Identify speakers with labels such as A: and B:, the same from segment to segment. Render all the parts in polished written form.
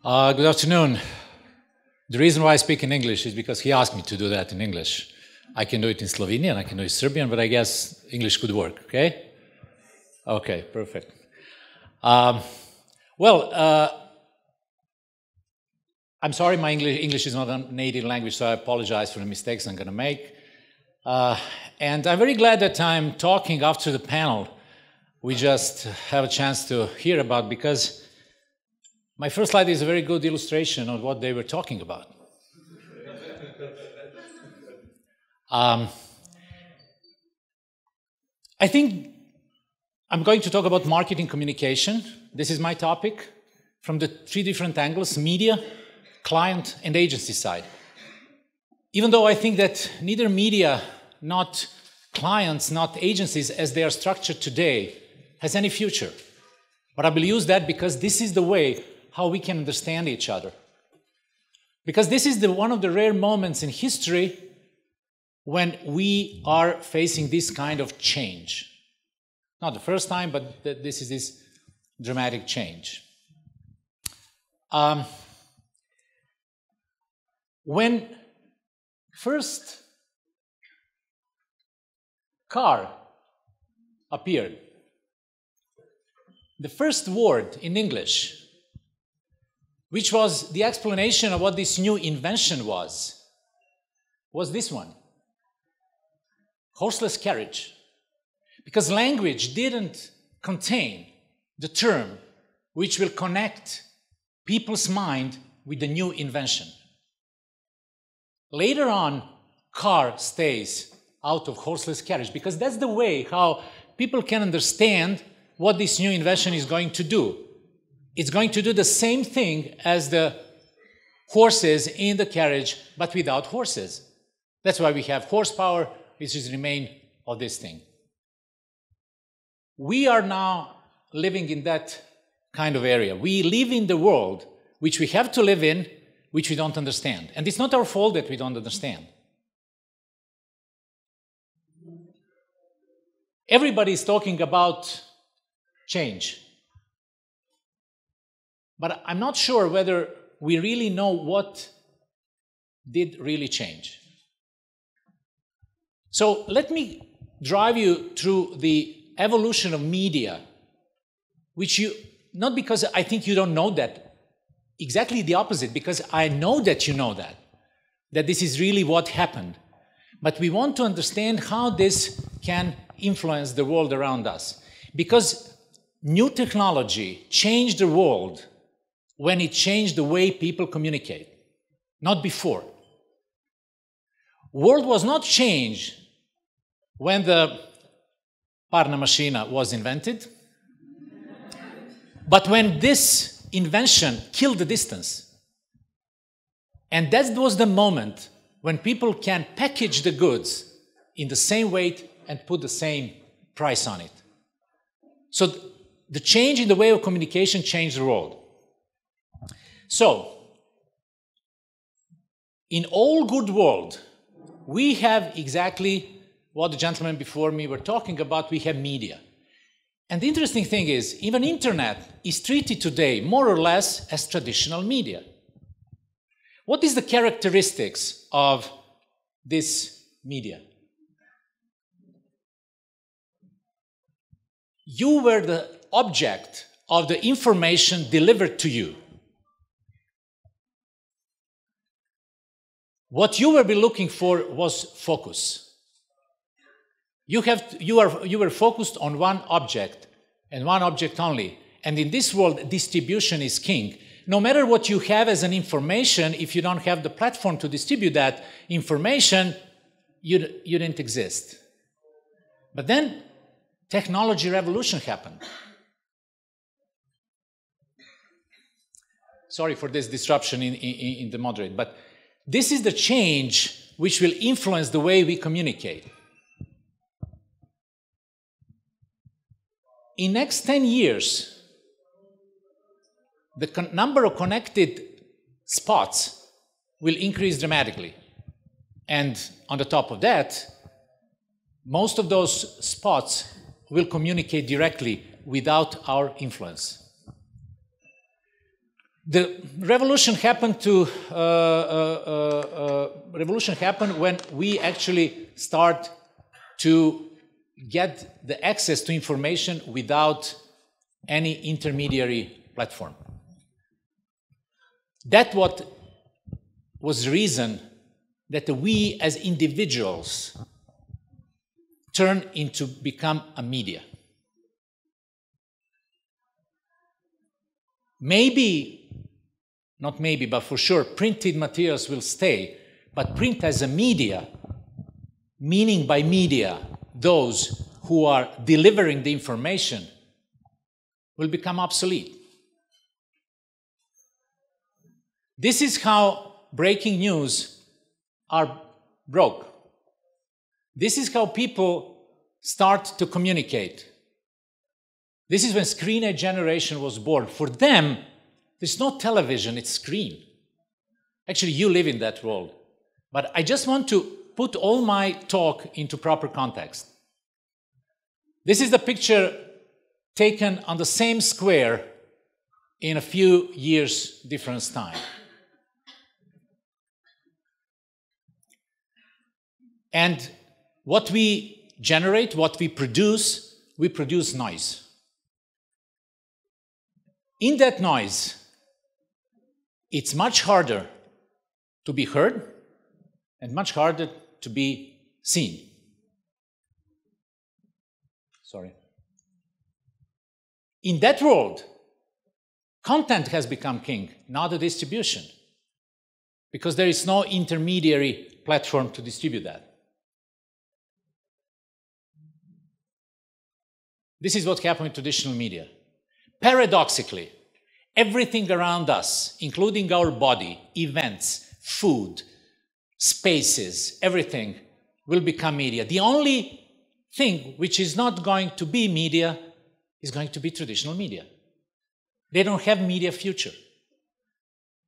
A: Good afternoon. The reason why I speak in English is because he asked me to do that in English. I can do it in Slovenian, I can do it in Serbian, but I guess English could work, okay? Okay, perfect. I'm sorry my English is not a native language, so I apologize for the mistakes I'm going to make. And I'm very glad that I'm talking after the panel we just have a chance to hear about, because my first slide is a very good illustration of what they were talking about. I think I'm going to talk about marketing communication. This is my topic from the three different angles: media, client, and agency side. Even though I think that neither media, not clients, not agencies as they are structured today has any future. But I will use that because this is the way how we can understand each other. Because this is one of the rare moments in history when we are facing this kind of change. Not the first time, but this is this dramatic change. When first car appeared, the first word in English, which was the explanation of what this new invention was this one: horseless carriage. Because language didn't contain the term which will connect people's mind with the new invention. Later on, car stays out of horseless carriage, because that's the way how people can understand what this new invention is going to do. It's going to do the same thing as the horses in the carriage, but without horses. That's why we have horsepower, which is the remain of this thing. We are now living in that kind of area. We live in the world which we have to live in, which we don't understand. And it's not our fault that we don't understand. Everybody is talking about change. But I'm not sure whether we really know what did really change. So let me drive you through the evolution of media, which not because I think you don't know that, exactly the opposite, because I know that you know that this is really what happened. But we want to understand how this can influence the world around us. Because new technology changed the world when it changed the way people communicate, not before. World was not changed when the parna machina was invented, but when this invention killed the distance. And that was the moment when people can package the goods in the same weight and put the same price on it. So the change in the way of communication changed the world. So, in all good world, we have exactly what the gentlemen before me were talking about. We have media. And the interesting thing is, even internet is treated today more or less as traditional media. What is the characteristics of this media? You were the object of the information delivered to you. What you will be looking for was focus. You were focused on one object, and one object only. And in this world, distribution is king. No matter what you have as an information, if you don't have the platform to distribute that information, you didn't exist. But then, technology revolution happened. Sorry for this disruption in the moderate, but this is the change which will influence the way we communicate. In the next 10 years, the number of connected spots will increase dramatically. And on the top of that, most of those spots will communicate directly without our influence. The revolution happened when we actually start to get the access to information without any intermediary platform. That was the reason that we as individuals turn into become a media. Maybe, not maybe, but for sure, printed materials will stay, but print as a media, meaning by media, those who are delivering the information, will become obsolete. This is how breaking news are broke. This is how people start to communicate. This is when screen age generation was born. For them, there's no television, it's screen. Actually, you live in that world. But I just want to put all my talk into proper context. This is the picture taken on the same square in a few years difference time. And what we generate, what we produce noise. In that noise, it's much harder to be heard and much harder to be seen. Sorry. In that world, content has become king, not the distribution, because there is no intermediary platform to distribute that. This is what happened with traditional media. Paradoxically, everything around us, including our body, events, food, spaces, everything will become media. The only thing which is not going to be media is going to be traditional media. They don't have media future.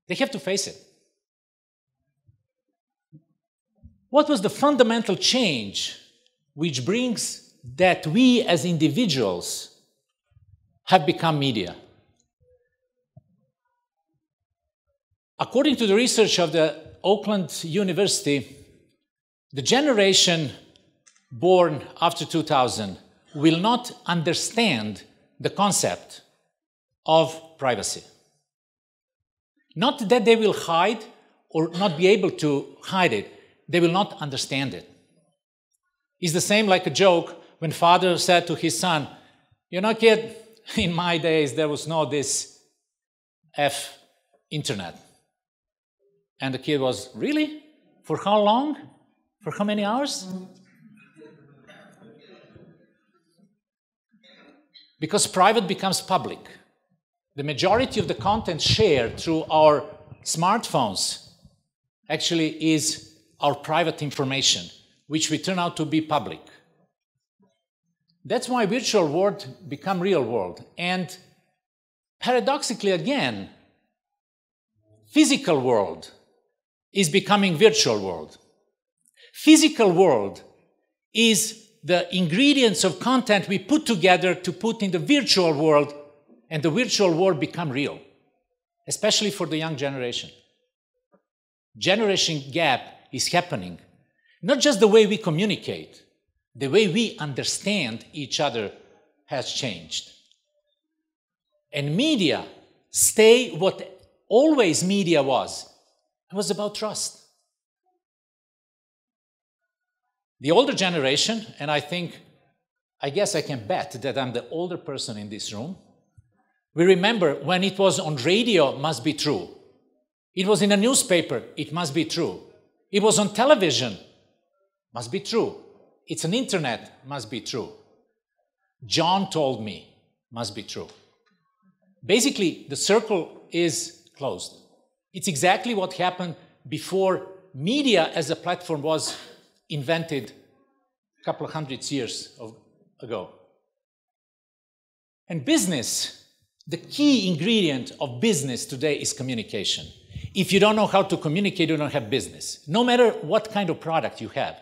A: They have to face it. What was the fundamental change which brings that we as individuals have become media? According to the research of the Oakland University, the generation born after 2000 will not understand the concept of privacy. Not that they will hide or not be able to hide it, they will not understand it. It's the same like a joke when father said to his son, "You know, kid, in my days there was no this internet." And the kid was, "Really? For how long? For how many hours?" Because private becomes public. The majority of the content shared through our smartphones actually is our private information, which will turn out to be public. That's why virtual world become real world. And paradoxically again, physical world is becoming virtual world. Physical world is the ingredients of content we put together to put in the virtual world, and the virtual world become real, especially for the young generation. Generation gap is happening. Not just the way we communicate, the way we understand each other has changed. And media stay what always media was. It was about trust. The older generation, and I guess I can bet that I'm the older person in this room, we remember when it was on radio, must be true. It was in a newspaper, it must be true. It was on television, must be true. It's on internet, must be true. John told me, must be true. Basically, the circle is closed. It's exactly what happened before media as a platform was invented a couple of hundred years ago. And business, the key ingredient of business today is communication. If you don't know how to communicate, you don't have business, no matter what kind of product you have.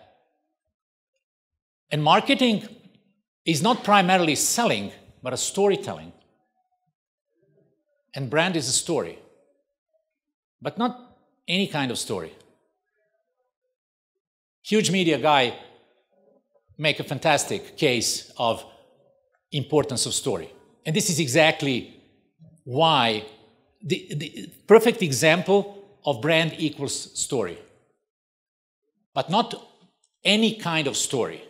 A: And marketing is not primarily selling, but a storytelling. And brand is a story, but not any kind of story. Huge media guy make a fantastic case of importance of story. And this is exactly why the perfect example of brand equals story. But not any kind of story.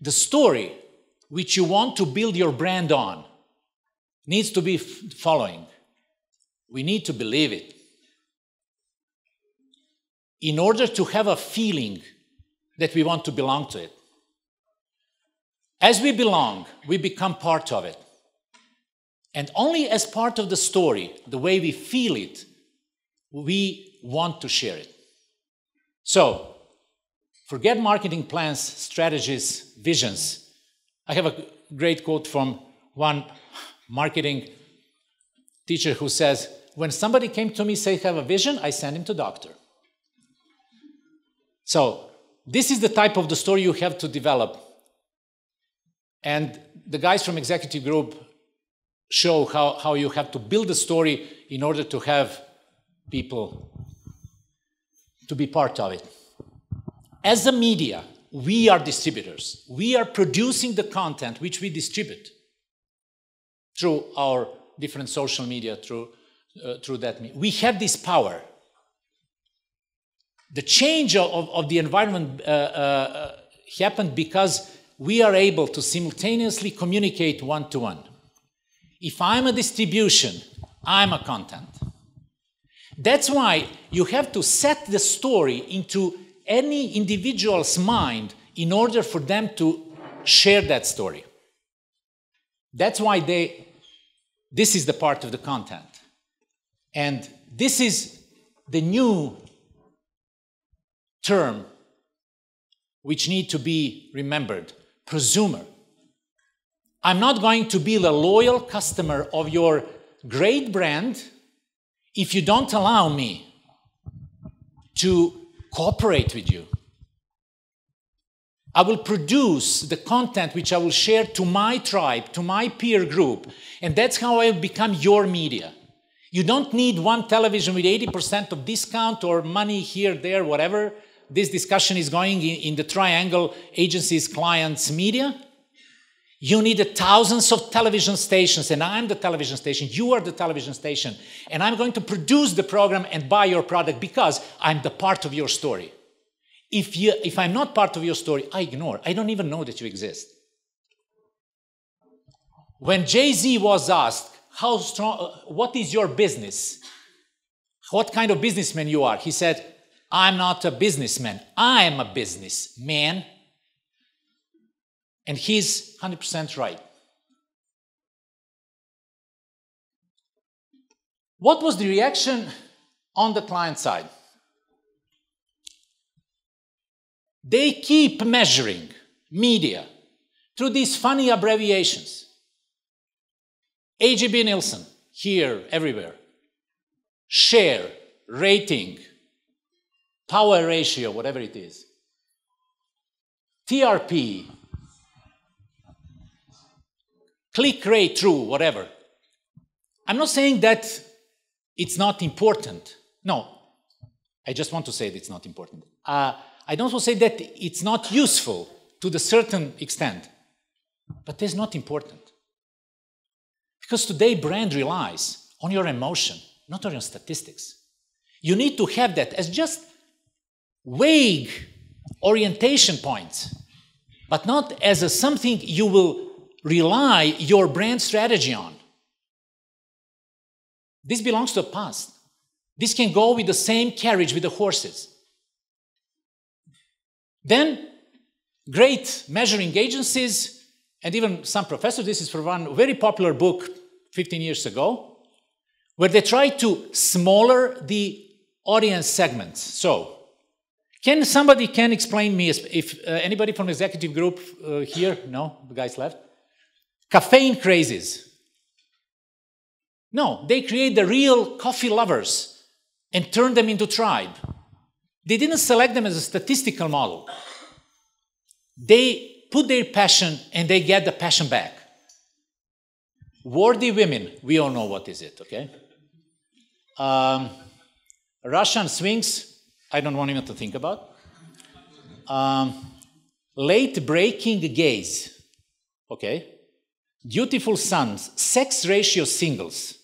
A: The story which you want to build your brand on needs to be following. We need to believe it. In order to have a feeling that we want to belong to it. As we belong, we become part of it. And only as part of the story, the way we feel it, we want to share it. So, forget marketing plans, strategies, visions. I have a great quote from one marketing teacher who says, when somebody came to me say have a vision, I send him to doctor. So, this is the type of the story you have to develop. And the guys from executive group show how you have to build a story in order to have people to be part of it. As a media, we are distributors. We are producing the content which we distribute through our different social media, through that. We have this power. The change of the environment happened because we are able to simultaneously communicate one-to-one. If I'm a distribution, I'm a content. That's why you have to set the story into any individual's mind in order for them to share that story. That's why this is the part of the content. And this is the new term which need to be remembered, prosumer. I'm not going to be the loyal customer of your great brand if you don't allow me to cooperate with you. I will produce the content which I will share to my tribe, to my peer group, and that's how I will become your media. You don't need one television with 80% of discount or money here, there, whatever. This discussion is going in the triangle agencies, clients, media. You need thousands of television stations, and I'm the television station, you are the television station, and I'm going to produce the program and buy your product because I'm the part of your story. If I'm not part of your story, I ignore. I don't even know that you exist. When Jay-Z was asked, what is your business? What kind of businessman you are? He said, I'm not a businessman, I'm a businessman. And he's 100% right. What was the reaction on the client side? They keep measuring media through these funny abbreviations. AGB Nielsen, here, everywhere. Share, rating, power ratio, whatever it is. TRP, click rate, true, whatever. I'm not saying that it's not important. No, I just want to say that it's not important. I don't want to say that it's not useful to the certain extent, but it's not important. Because today brand relies on your emotion, not on your statistics. You need to have that as just vague orientation points, but not as something you will rely your brand strategy on. This belongs to the past. This can go with the same carriage with the horses. Then, great measuring agencies, and even some professors, this is for one very popular book 15 years ago, where they try to smaller the audience segments. So, somebody explain me, if anybody from the executive group here? No, the guys left. Caffeine crazes. No, they create the real coffee lovers and turn them into tribe. They didn't select them as a statistical model. They put their passion and they get the passion back. Worthy women, we all know what is it, okay? Russian swings, I don't want even to think about. Late breaking gaze, okay? Dutiful sons, sex ratio singles.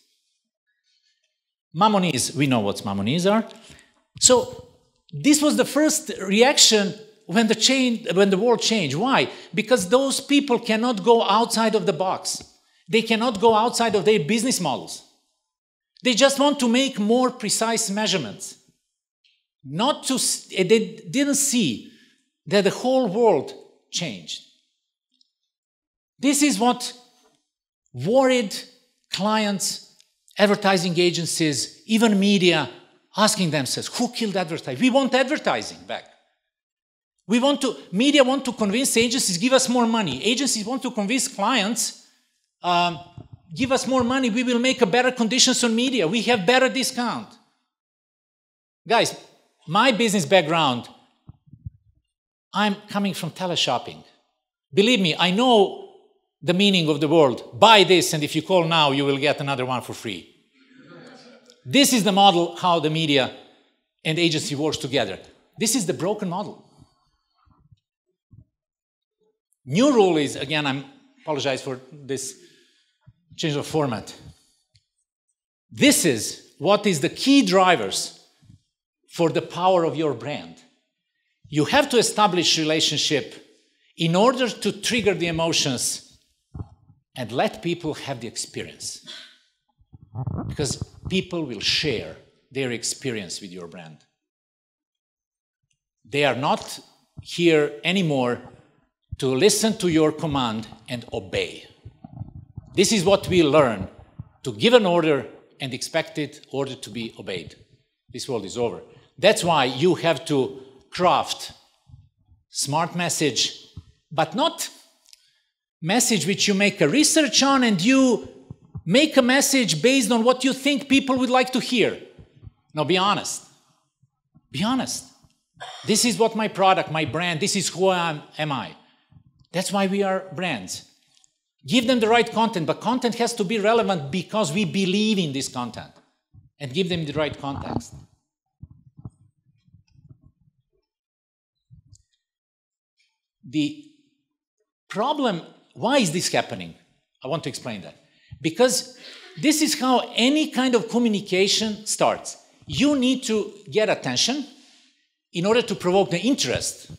A: Mammonies, we know what mammonies are. So this was the first reaction when the world changed. Why? Because those people cannot go outside of the box. They cannot go outside of their business models. They just want to make more precise measurements. They didn't see that the whole world changed. This is what worried clients, advertising agencies, even media, asking themselves, who killed advertising? We want advertising back. Media want to convince agencies, give us more money. Agencies want to convince clients, give us more money, we will make a better conditions on media, we have better discount. Guys, my business background, I'm coming from teleshopping. Believe me, I know the meaning of the word. Buy this, and if you call now, you will get another one for free. This is the model how the media and agency works together. This is the broken model. New rule is, again, I apologize for this change of format. This is what is the key drivers for the power of your brand. You have to establish relationship in order to trigger the emotions and let people have the experience. Because people will share their experience with your brand. They are not here anymore to listen to your command and obey. This is what we learn, to give an order and expect it order to be obeyed. This world is over. That's why you have to craft smart message, but not message which you make a research on and you make a message based on what you think people would like to hear. No, be honest. Be honest. This is what my product, my brand, this is who am I. That's why we are brands. Give them the right content, but content has to be relevant because we believe in this content. And give them the right context. The problem, why is this happening? I want to explain that. Because this is how any kind of communication starts. You need to get attention in order to provoke the interest.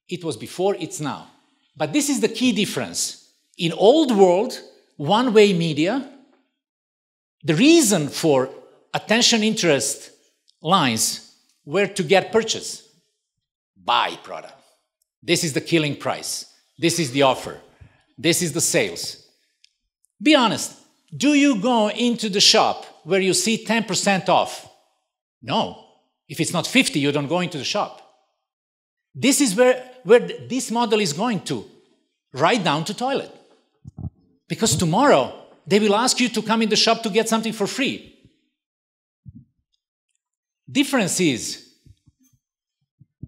A: It was before, it's now. But this is the key difference. In old world, one-way media, the reason for attention interest lines were to get purchase. Buy product. This is the killing price. This is the offer. This is the sales. Be honest. Do you go into the shop where you see 10% off? No. If it's not 50, you don't go into the shop. This is where this model is going to, right down to toilet. Because tomorrow, they will ask you to come in the shop to get something for free. Difference is,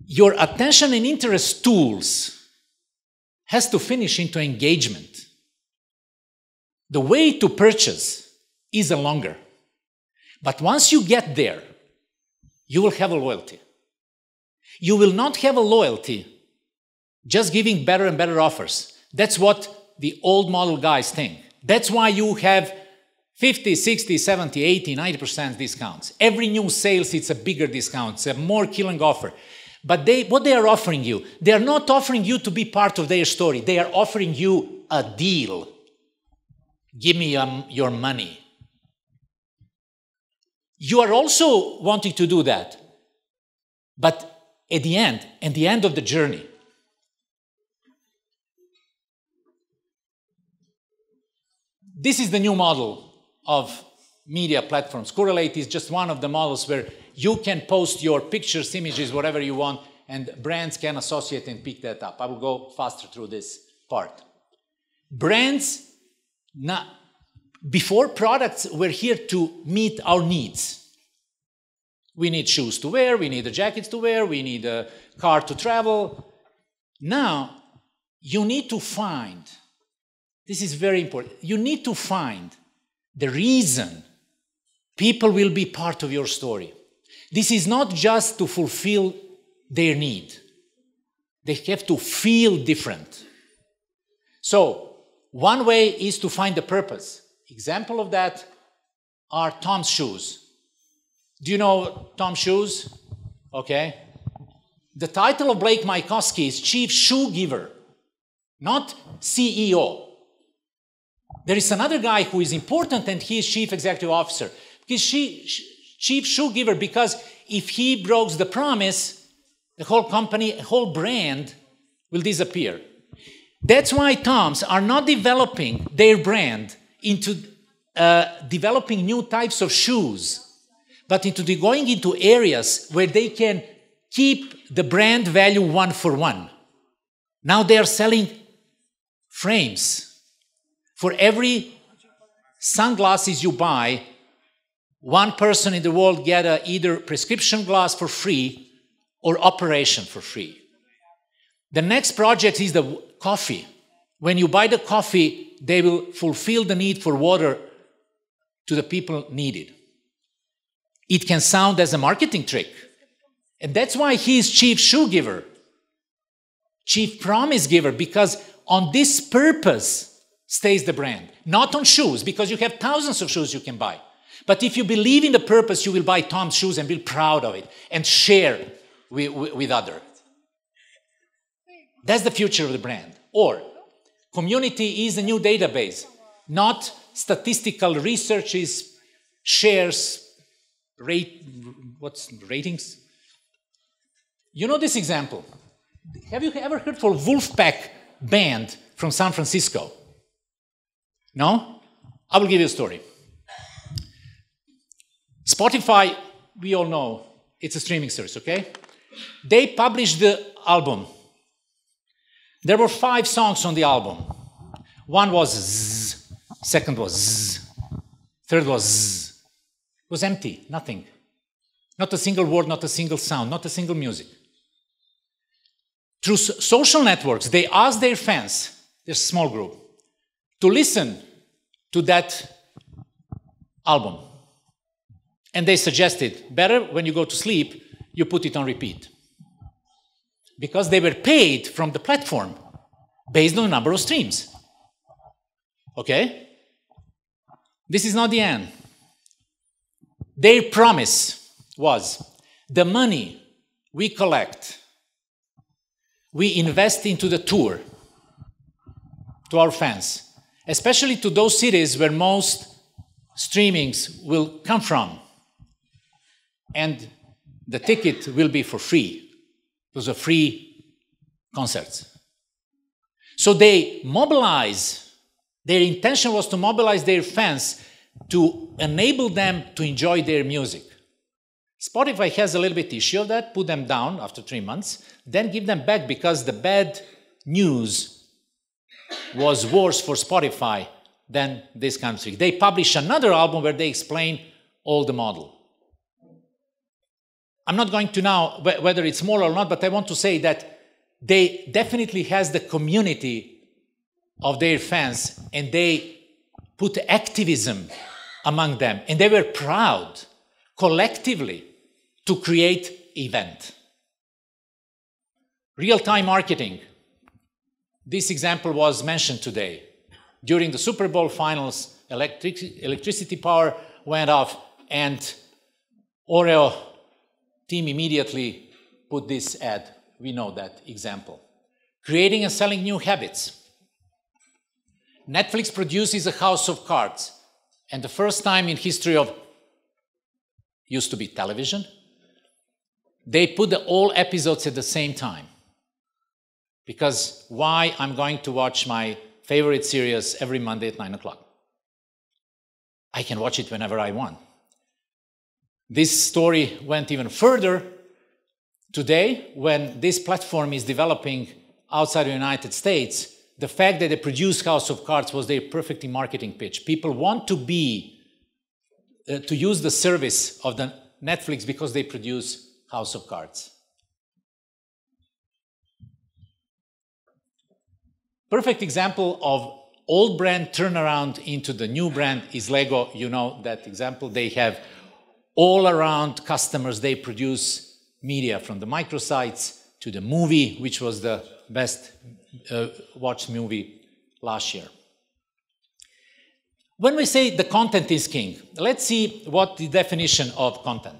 A: your attention and interest tools has to finish into engagement. The way to purchase is longer. But once you get there, you will have a loyalty. You will not have a loyalty just giving better and better offers. That's what the old model guys think. That's why you have 50, 60, 70, 80, 90% discounts. Every new sales, it's a bigger discount. It's a more killing offer. But what they are offering you, they are not offering you to be part of their story. They are offering you a deal. Give me your money. You are also wanting to do that. But at the end of the journey, this is the new model of media platforms. Correlate is just one of the models where you can post your pictures, images, whatever you want, and brands can associate and pick that up. I will go faster through this part. Brands, before products were here to meet our needs. We need shoes to wear, we need jackets to wear, we need a car to travel. Now, you need to find This is very important. You need to find the reason people will be part of your story. This is not just to fulfill their need. They have to feel different. So, one way is to find the purpose. Example of that are Tom's shoes. Do you know Tom's shoes? Okay. The title of Blake Mycoskie is Chief Shoe Giver, not CEO. There is another guy who is important, and he is Chief Executive Officer. Because Chief Shoe Giver, because if he breaks the promise, the whole company, the whole brand will disappear. That's why Toms are not developing their brand into developing new types of shoes, but into going into areas where they can keep the brand value one for one. Now they are selling frames. For every sunglasses you buy, one person in the world get either prescription glass for free or operation for free. The next project is the coffee. When you buy the coffee, they will fulfill the need for water to the people needed. It can sound as a marketing trick. And that's why he is Chief Shoe Giver, Chief Promise Giver, because on this purpose stays the brand. Not on shoes, because you have thousands of shoes you can buy. But if you believe in the purpose, you will buy Tom's shoes and be proud of it and share with others. That's the future of the brand. Or, community is a new database, not statistical researches, shares, ratings. You know this example. Have you ever heard for Wolfpack band from San Francisco? No? I will give you a story. Spotify, we all know, it's a streaming service, okay? They published the album. There were 5 songs on the album. One was zzz, second was zzz, third was zzz. It was empty, nothing. Not a single word, not a single sound, not a single music. Through social networks, they asked their fans, their small group, to listen to that album. And they suggested, better when you go to sleep, you put it on repeat. Because they were paid from the platform based on the number of streams. Okay? This is not the end. Their promise was, the money we collect, we invest into the tour to our fans, especially to those cities where most streamings will come from. And the ticket will be for free. Those are free concerts. So they mobilize, their intention was to mobilize their fans to enable them to enjoy their music. Spotify has a little bit issue of that, put them down after 3 months, then give them back because the bad news was worse for Spotify than this country. They publish another album where they explain all the model. I'm not going to now whether it's moral or not, but I want to say that they definitely has the community of their fans, and they put activism among them, and they were proud collectively to create event. Real-time marketing. This example was mentioned today. During the Super Bowl finals, electricity power went off, and Oreo team immediately put this ad. We know that example. Creating and selling new habits. Netflix produces a House of Cards, and the first time in history of, used to be television, they put all episodes at the same time. Because why I'm going to watch my favorite series every Monday at 9 o'clock? I can watch it whenever I want. This story went even further. Today, when this platform is developing outside the United States, the fact that they produced House of Cards was their perfect marketing pitch. People want to use the service of the Netflix because they produce House of Cards. Perfect example of old brand turnaround into the new brand is Lego. You know that example. They have all around customers. They produce media from the microsites to the movie, which was the best watched movie last year. When we say the content is king, let's see what the definition of content.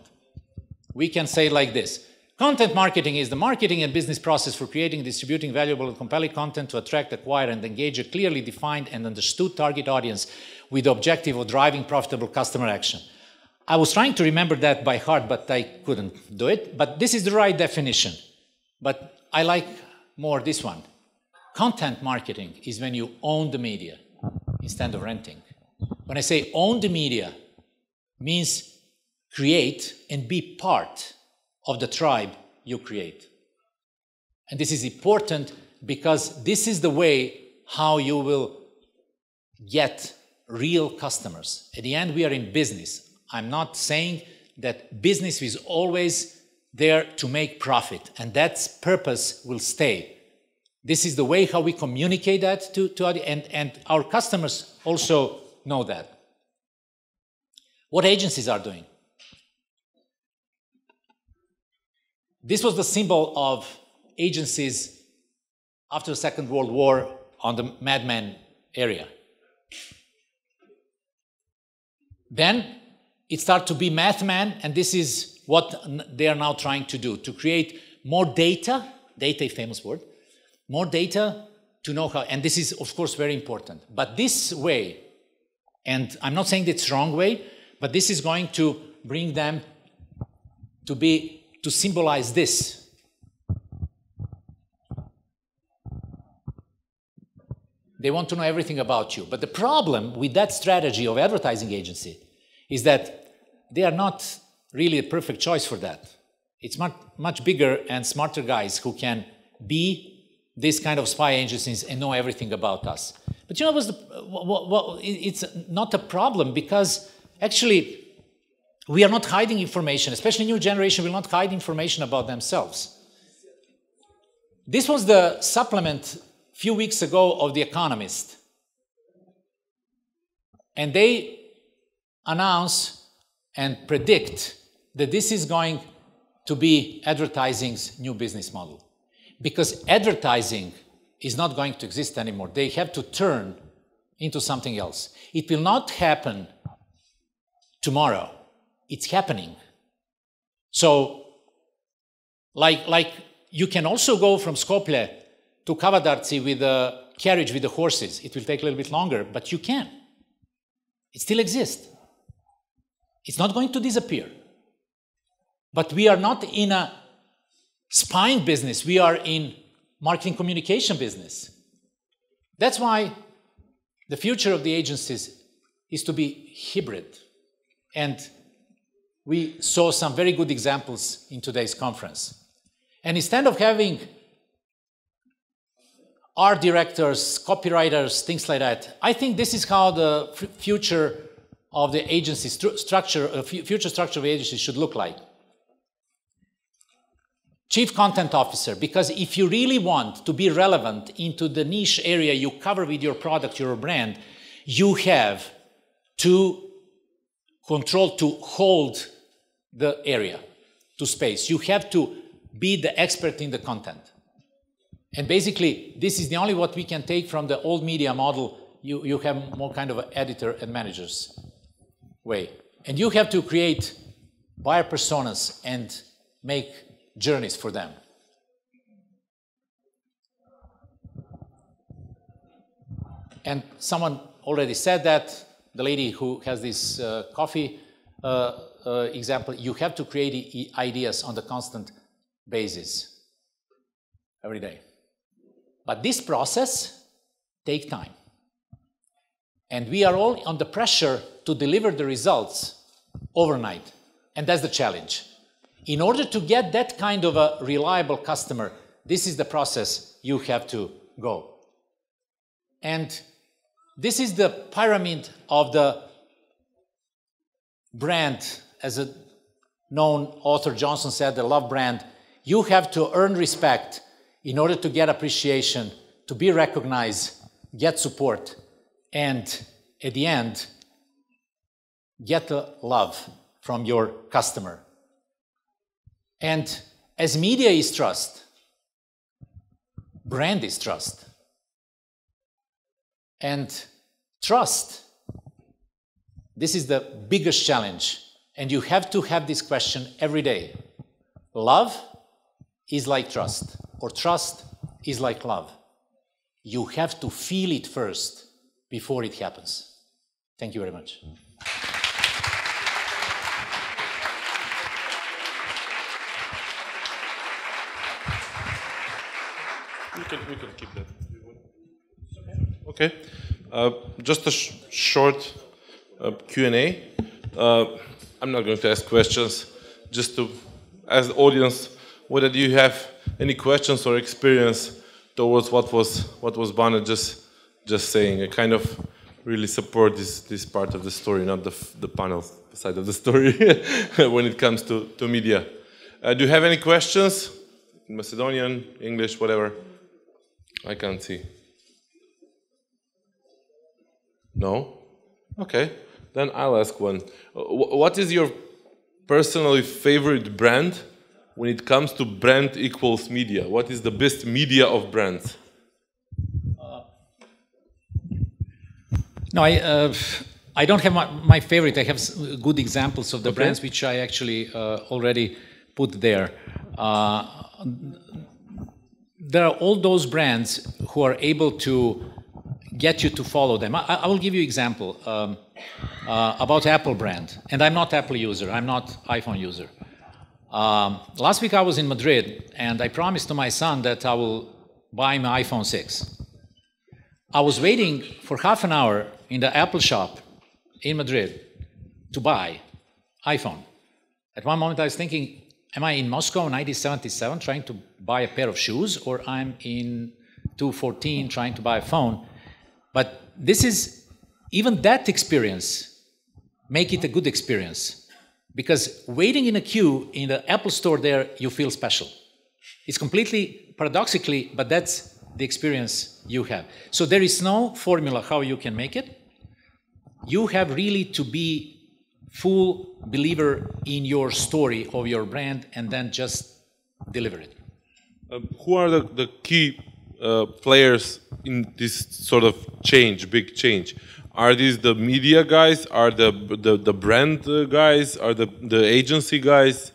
A: We can say like this. Content marketing is the marketing and business process for creating and distributing valuable and compelling content to attract, acquire, and engage a clearly defined and understood target audience with the objective of driving profitable customer action. I was trying to remember that by heart, but I couldn't do it. But this is the right definition. But I like more this one. Content marketing is when you own the media instead of renting. When I say own the media, means create and be part of the tribe you create. And this is important because this is the way how you will get real customers. At the end, we are in business. I'm not saying that business is always there to make profit, and that purpose will stay. This is the way how we communicate that and our customers also know that. What agencies are doing? This was the symbol of agencies after the Second World War on the Mad Men area. Then it started to be Math Man, and this is what they are now trying to do, to create more data, data is a famous word, more data to know how, and this is of course very important. But this way, and I'm not saying it's the wrong way, but this is going to bring them to symbolize this. They want to know everything about you. But the problem with that strategy of advertising agency is that they are not really a perfect choice for that. It's much bigger and smarter guys who can be this kind of spy agencies and know everything about us. But you know, it's not a problem because actually we are not hiding information, especially new generation will not hide information about themselves. This was the supplement a few weeks ago of The Economist. And they announce and predict that this is going to be advertising's new business model. Because advertising is not going to exist anymore. They have to turn into something else. It will not happen tomorrow. It's happening. So, like you can also go from Skopje to Kavadarci with a carriage with the horses. It will take a little bit longer, but you can. It still exists. It's not going to disappear. But we are not in a spying business. We are in marketing communication business. That's why the future of the agencies is to be hybrid. And we saw some very good examples in today's conference. And instead of having art directors, copywriters, things like that, I think this is how the future of the agency structure, future structure of the agency should look like. Chief Content Officer, because if you really want to be relevant into the niche area you cover with your product, your brand, you have to control, to hold the area, to space. You have to be the expert in the content. And basically, this is the only what we can take from the old media model. You have more kind of an editor and managers way. And you have to create buyer personas and make journeys for them. And someone already said that, the lady who has this coffee example, you have to create ideas on the constant basis every day. But this process takes time. And we are all under pressure to deliver the results overnight. And that's the challenge. In order to get that kind of a reliable customer, this is the process you have to go. And this is the pyramid of the brand. As a known author, Johnson said, the love brand. You have to earn respect in order to get appreciation, to be recognized, get support. and at the end, get the love from your customer. And as media is trust, brand is trust. And trust, this is the biggest challenge. And you have to have this question every day. Love is like trust, or trust is like love. You have to feel it first before it happens. Thank you very much.
B: We can keep that. Okay. Just a short Q&A. I'm not going to ask questions, just to ask the audience whether you have any questions or experience towards what was Bana just saying. I kind of really support this part of the story, not the panel side of the story when it comes to media. Do you have any questions? Macedonian, English, whatever. I can't see. No? Okay. Then I'll ask one. What is your personally favorite brand when it comes to brand equals media? What is the best media of brands?
A: No, I don't have my favorite. I have good examples of the brands which I actually already put there. There are all those brands who are able to get you to follow them. I will give you an example about Apple brand. And I'm not Apple user. I'm not iPhone user. Last week I was in Madrid, and I promised to my son that I will buy my iPhone 6. I was waiting for half an hour in the Apple shop in Madrid to buy iPhone. At one moment I was thinking, am I in Moscow in 1977 trying to buy a pair of shoes, or I'm in 2014 trying to buy a phone? But this is, even that experience, make it a good experience. Because waiting in a queue in the Apple store there, you feel special. It's completely paradoxically, but that's the experience you have. So there is no formula how you can make it. You have really to be full believer in your story of your brand and then just deliver it.
B: Who are the key players in this sort of change, big change? Are these the media guys? Are the brand guys? Are the agency guys?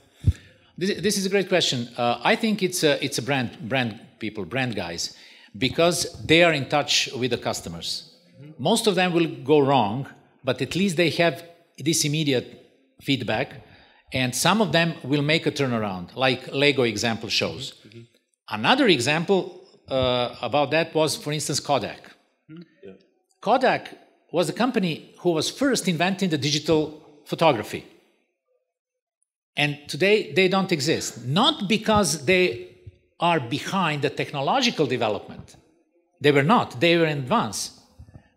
A: This is a great question. I think it's a brand people, brand guys, because they are in touch with the customers. Most of them will go wrong, but at least they have this immediate feedback, and some of them will make a turnaround, like Lego example shows. Another example about that was, for instance, Kodak. Kodak was a company who was first inventing the digital photography. And today they don't exist. Not because they are behind the technological development. They were not, they were in advance.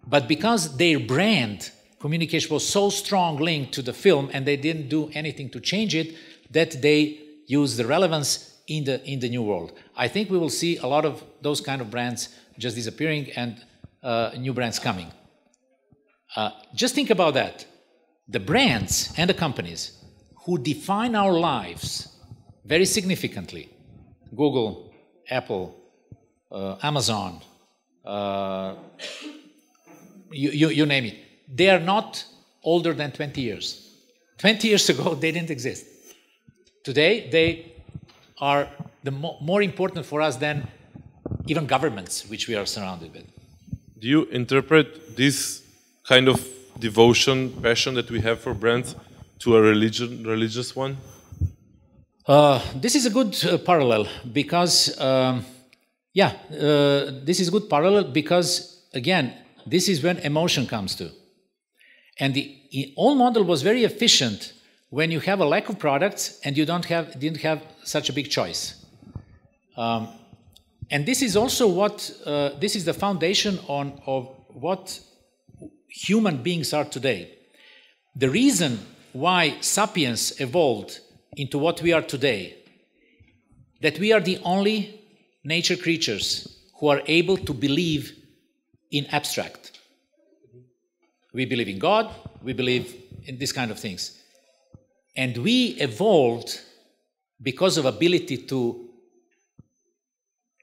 A: But because their brand communication was so strong linked to the film and they didn't do anything to change it, that they use the relevance in the new world. I think we will see a lot of those kind of brands just disappearing and new brands coming. Just think about that. The brands and the companies who define our lives very significantly, Google, Apple, Amazon, you name it, they are not older than 20 years. 20 years ago, they didn't exist. Today, they are more important for us than even governments, which we are surrounded with.
B: Do you interpret this kind of devotion, passion that we have for brands to a religious one?
A: This is a good parallel because, this is a good parallel because, again, this is when emotion comes to. And the old model was very efficient when you have a lack of products and you didn't have such a big choice. And this is also what, this is the foundation of what human beings are today. The reason why sapiens evolved into what we are today, that we are the only nature creatures who are able to believe in abstract. We believe in God, we believe in these kind of things. And we evolved because of ability to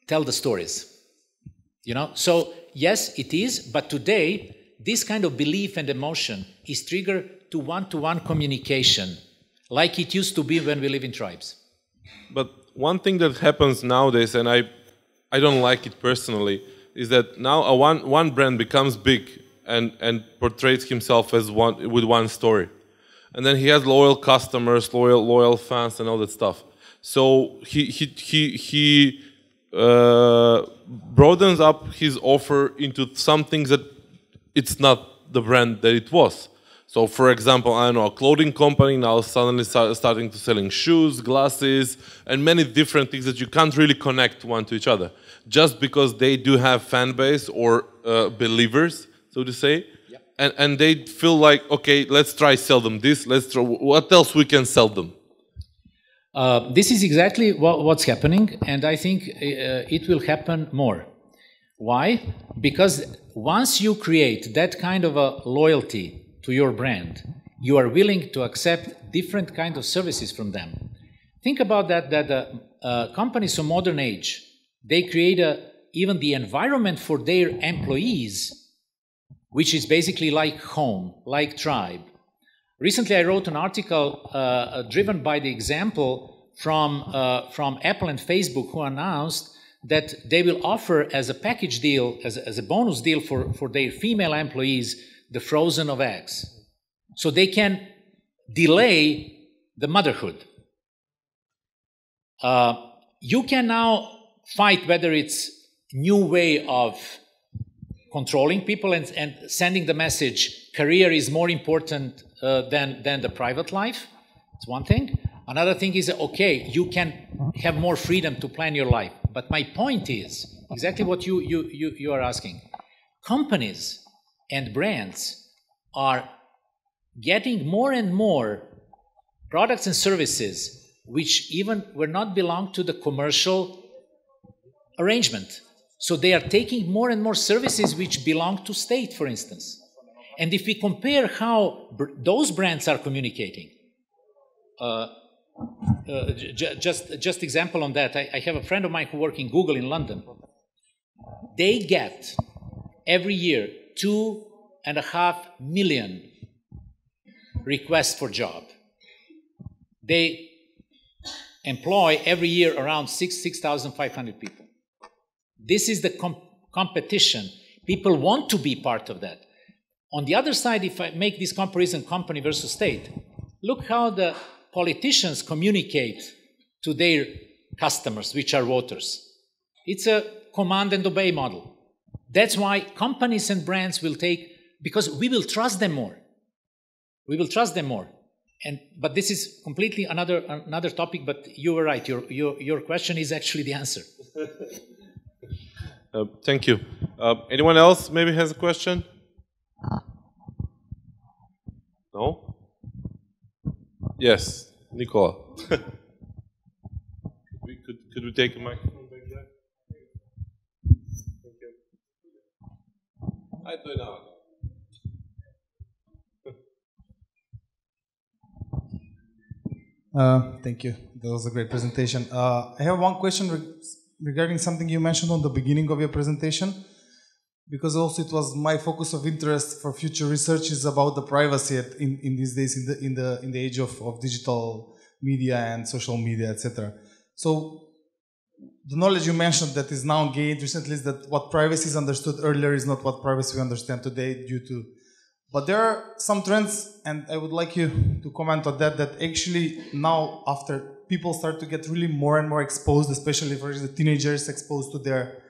A: tell the stories. You know, so yes, it is, but today, this kind of belief and emotion is triggered to one-to-one communication, like it used to be when we live in tribes.
B: But one thing that happens nowadays, and I don't like it personally, is that now one brand becomes big and portrays himself as with one story. And then he has loyal customers, loyal fans, and all that stuff. So he broadens up his offer into some things that it's not the brand that it was. So, for example, I don't know, a clothing company now suddenly starting to selling shoes, glasses, and many different things that you can't really connect one to each other, just because they do have fan base or believers, so to say, yep. and they feel like, okay, let's try sell them this. Let's try what else we can sell them.
A: This is exactly what's happening, and I think it will happen more. Why? Because once you create that kind of a loyalty to your brand, you are willing to accept different kinds of services from them. Think about that companies of modern age, they create even the environment for their employees, which is basically like home, like tribe. Recently, I wrote an article driven by the example from Apple and Facebook, who announced that they will offer as a package deal, as a bonus deal for their female employees, the frozen of eggs. So they can delay the motherhood. You can now fight whether it's new way of controlling people and sending the message, career is more important than the private life. It's one thing. Another thing is, okay, you can have more freedom to plan your life. But my point is exactly what you are asking. Companies and brands are getting more and more products and services which even will not belong to the commercial arrangement. So they are taking more and more services which belong to state, for instance. And if we compare how those brands are communicating, just example on that, I have a friend of mine who works in Google in London. They get every year 2.5 million requests for job. They employ every year around 6,500 people. This is the competition. People want to be part of that. On the other side, if I make this comparison, company versus state, look how the politicians communicate to their customers, which are voters. It's a command and obey model. That's why companies and brands will take, because we will trust them more. We will trust them more. But this is completely another topic, but you were right. Your question is actually the answer.
B: Thank you. Anyone else maybe has a question? No? Yes, Nicola. Could we take a microphone back there? Thank you. I do now.
C: Thank you. That was a great presentation. I have one question regarding something you mentioned on the beginning of your presentation, because also it was my focus of interest for future research is about the privacy in these days in the age of digital media and social media, etc. So the knowledge you mentioned that is now gained recently is that what privacy is understood earlier is not what privacy we understand today due to. But there are some trends, and I would like you to comment on that actually now, after people start to get really more and more exposed, especially for the teenagers exposed to their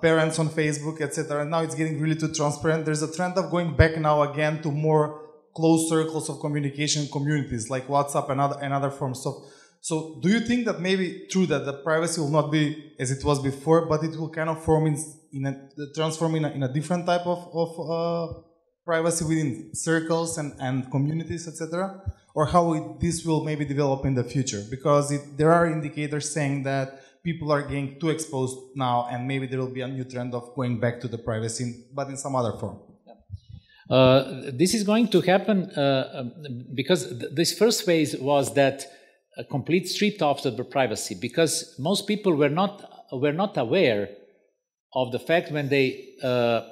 C: parents on Facebook, etc. And now it's getting really too transparent. There's a trend of going back now again to more close circles of communication communities like WhatsApp and other forms of. So do you think that maybe true that the privacy will not be as it was before, but it will kind of transform in a different type of privacy within circles and communities, etc.? Or how this will maybe develop in the future? Because there are indicators saying that people are getting too exposed now, and maybe there will be a new trend of going back to the privacy, but in some other form.
A: This is going to happen because this first phase was that a complete stripped-off of the privacy, because most people were not aware of the fact when they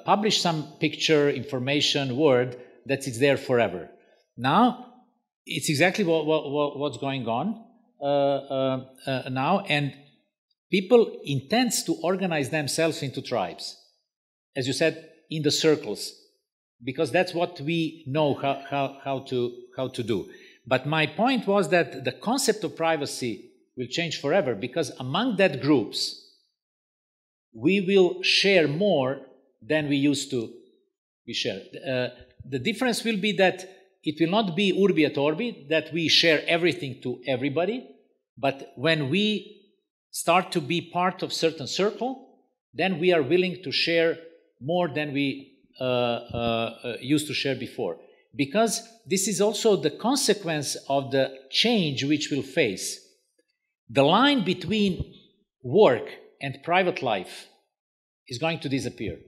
A: publish some picture, information, word, that it's there forever. Now, it's exactly what's going on now, and people intend to organize themselves into tribes, as you said, in the circles, because that's what we know how to do. But my point was that the concept of privacy will change forever, because among that groups, we will share more than we used to share. The difference will be that it will not be urbi et orbi, that we share everything to everybody, but when we start to be part of certain circle, then we are willing to share more than we used to share before. Because this is also the consequence of the change which we'll face. The line between work and private life is going to disappear.